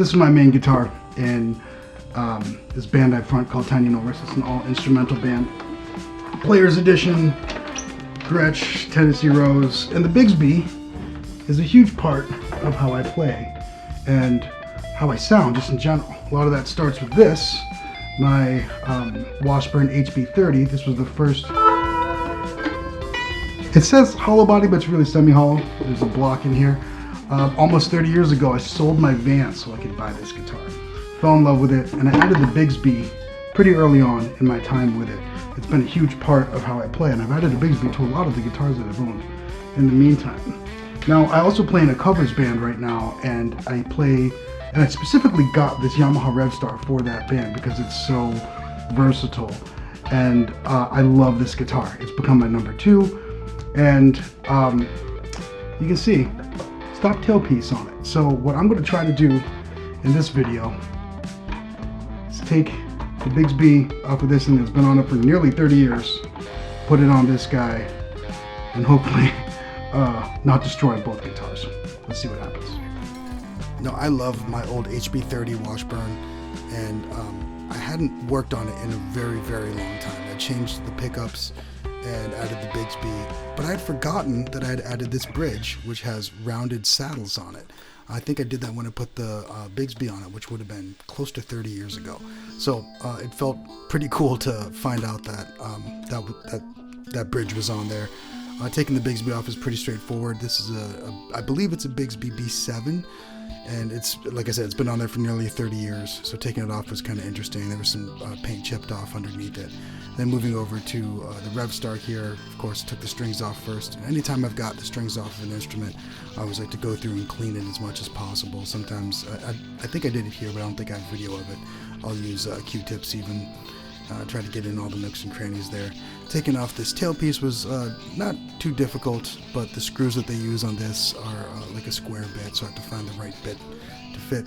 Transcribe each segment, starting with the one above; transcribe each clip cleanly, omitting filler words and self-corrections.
This is my main guitar in this band I front called Tiny Norris. It's an all-instrumental band. Player's Edition, Gretsch, Tennessee Rose, and the Bigsby is a huge part of how I play and how I sound just in general. A lot of that starts with this, my Washburn HB30. This was the first. It says hollow body, but it's really semi-hollow. There's a block in here. Almost 30 years ago, I sold my van so I could buy this guitar. Fell in love with it, and I added the Bigsby pretty early on in my time with it. It's been a huge part of how I play, and I've added a Bigsby to a lot of the guitars that I've owned in the meantime. Now, I also play in a covers band right now, and I specifically got this Yamaha Revstar for that band because it's so versatile, and I love this guitar. It's become my number 2, and you can see stop tailpiece on it. So what I'm going to try to do in this video is take the Bigsby off of this thing that's been on it for nearly 30 years, put it on this guy, and hopefully not destroy both guitars. Let's see what happens. Now, I love my old HB30 Washburn, and I hadn't worked on it in a very, very long time. I changed the pickups and added the Bigsby, but I had forgotten that I had added this bridge, which has rounded saddles on it. I think I did that when I put the Bigsby on it, which would have been close to 30 years ago. So it felt pretty cool to find out that that bridge was on there. Taking the Bigsby off is pretty straightforward. This is I believe it's a Bigsby B7, and it's, like I said, it's been on there for nearly 30 years, so taking it off was kind of interesting. There was some paint chipped off underneath it. Then moving over to the Revstar here, of course, took the strings off first. And anytime I've got the strings off of an instrument, I always like to go through and clean it as much as possible. Sometimes, I think I did it here, but I don't think I have video of it. I'll use Q-tips even, try to get in all the nooks and crannies there. Taking off this tailpiece was not too difficult, but the screws that they use on this are like a square bit, so I have to find the right bit to fit.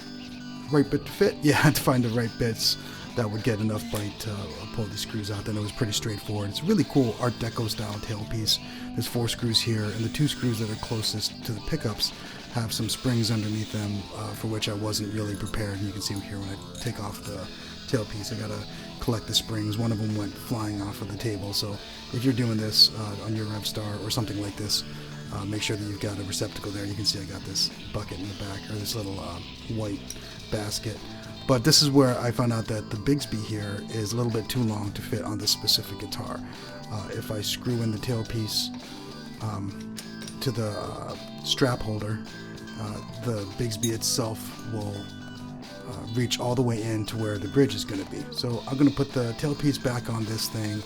Yeah, I had to find the right bits that would get enough bite to pull the screws out. Then it was pretty straightforward. It's a really cool Art Deco style tailpiece. There's 4 screws here, and the 2 screws that are closest to the pickups have some springs underneath them, for which I wasn't really prepared. And you can see here when I take off the tailpiece, I gotta collect the springs. One of them went flying off of the table. So if you're doing this on your Revstar or something like this, make sure that you've got a receptacle there. You can see I got this bucket in the back, or this little white basket. But this is where I found out that the Bigsby here is a little bit too long to fit on this specific guitar. If I screw in the tailpiece to the strap holder, the Bigsby itself will reach all the way in to where the bridge is going to be. So I'm going to put the tailpiece back on this thing,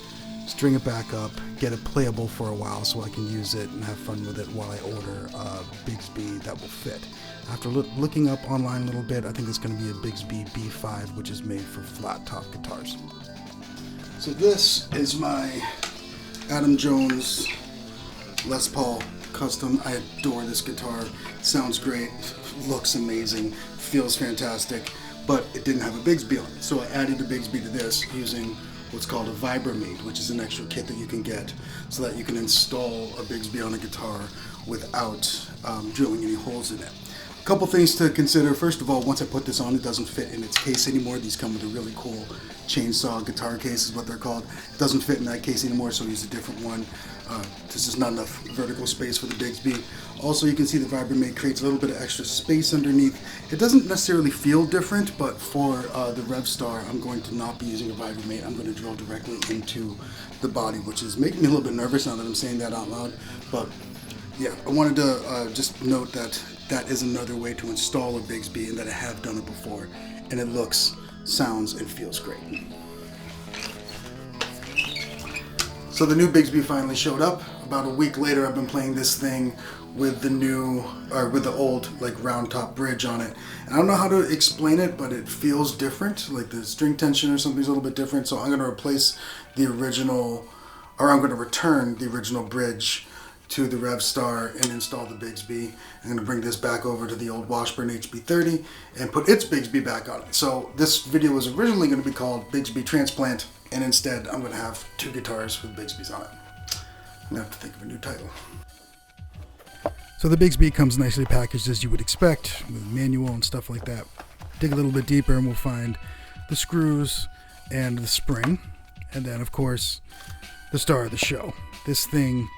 string it back up, get it playable for a while so I can use it and have fun with it while I order a Bigsby that will fit. After looking up online a little bit, I think it's going to be a Bigsby B5, which is made for flat top guitars. So this is my Adam Jones Les Paul Custom. I adore this guitar. Sounds great, looks amazing, feels fantastic, but it didn't have a Bigsby on it. So I added a Bigsby to this using what's called a Vibramate, which is an extra kit that you can get so that you can install a Bigsby on a guitar without drilling any holes in it. A couple things to consider. First of all, once I put this on, it doesn't fit in its case anymore. These come with a really cool chainsaw guitar case is what they're called. It doesn't fit in that case anymore, so I use a different one. This is not enough vertical space for the Bigsby. Also, you can see the Vibramate creates a little bit of extra space underneath. It doesn't necessarily feel different, but for the Revstar, I'm going to not be using a Vibramate. I'm going to drill directly into the body, which is making me a little bit nervous now that I'm saying that out loud. But yeah, I wanted to just note that that is another way to install a Bigsby, and that I have done it before, and it looks, sounds, and feels great. So the new Bigsby finally showed up. About a week later, I've been playing this thing with the old like round top bridge on it. And I don't know how to explain it, but it feels different. Like the string tension or something's a little bit different. So I'm going to replace the original, or I'm going to return the original bridge to the Revstar and install the Bigsby. I'm going to bring this back over to the old Washburn HB30 and put its Bigsby back on it. So this video was originally going to be called Bigsby Transplant, and instead I'm going to have 2 guitars with Bigsbys on it. I'm going to have to think of a new title. So the Bigsby comes nicely packaged as you would expect, with a manual and stuff like that. dig a little bit deeper and we'll find the screws and the spring. And then, of course, the star of the show. This thing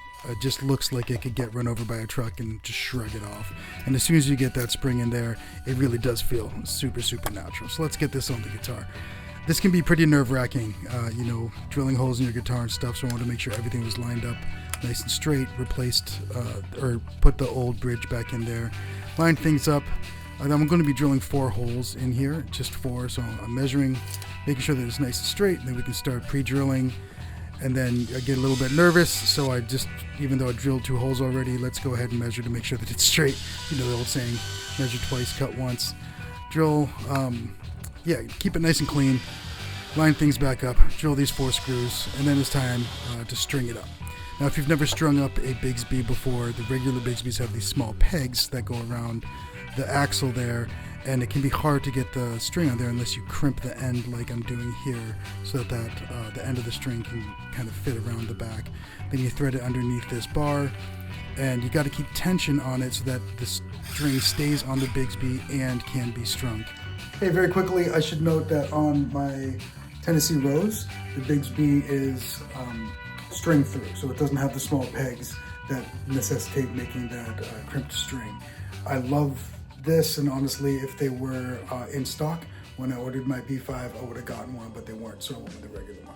just looks like it could get run over by a truck and just shrug it off. And as soon as you get that spring in there, it really does feel super, super natural. So let's get this on the guitar. This can be pretty nerve-wracking, drilling holes in your guitar and stuff, so I wanted to make sure everything was lined up nice and straight, replaced, or put the old bridge back in there, line things up. I'm going to be drilling 4 holes in here, just 4, so I'm measuring, making sure that it's nice and straight, and then we can start pre-drilling. And then I get a little bit nervous, so I just, even though I drilled 2 holes already, let's go ahead and measure to make sure that it's straight. You know the old saying, measure twice, cut once. Drill, keep it nice and clean, line things back up, drill these 4 screws, and then it's time to string it up. Now, if you've never strung up a Bigsby before, the regular Bigsbys have these small pegs that go around the axle there, and it can be hard to get the string on there unless you crimp the end like I'm doing here, so that the end of the string can kind of fit around the back. Then you thread it underneath this bar, and you got to keep tension on it so that the string stays on the Bigsby and can be strung. Hey, very quickly, I should note that on my Tennessee Rose, the Bigsby is string through, so it doesn't have the small pegs that necessitate making that crimped string. I love this, and honestly, if they were in stock when I ordered my B5, I would have gotten one, but they weren't, so I went with the regular one.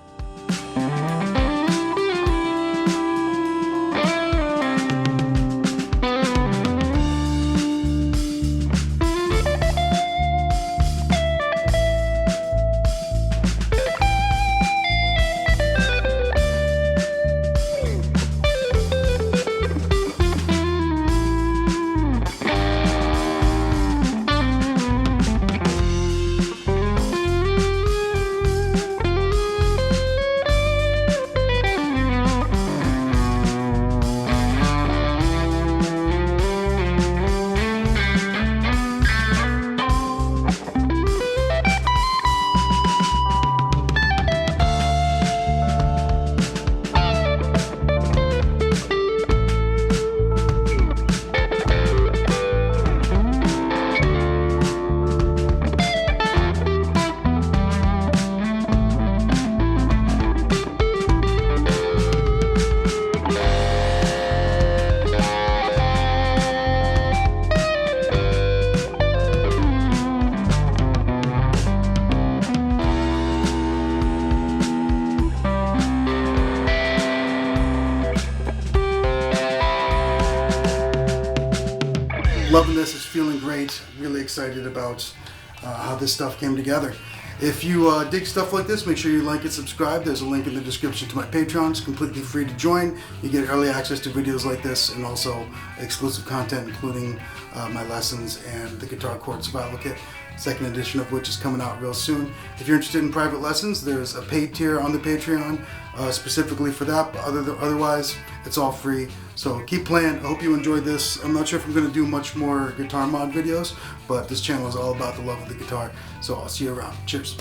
Loving this, it's feeling great, really excited about how this stuff came together. If you dig stuff like this, make sure you like and subscribe. There's a link in the description to my Patreon. It's completely free to join. You get early access to videos like this and also exclusive content, including my lessons and the Guitar Chord Survival Kit, second edition of which is coming out real soon. If you're interested in private lessons, there's a paid tier on the Patreon specifically for that, but otherwise it's all free. So keep playing. I hope you enjoyed this. I'm not sure if I'm going to do much more guitar mod videos, but this channel is all about the love of the guitar. So I'll see you around. Cheers.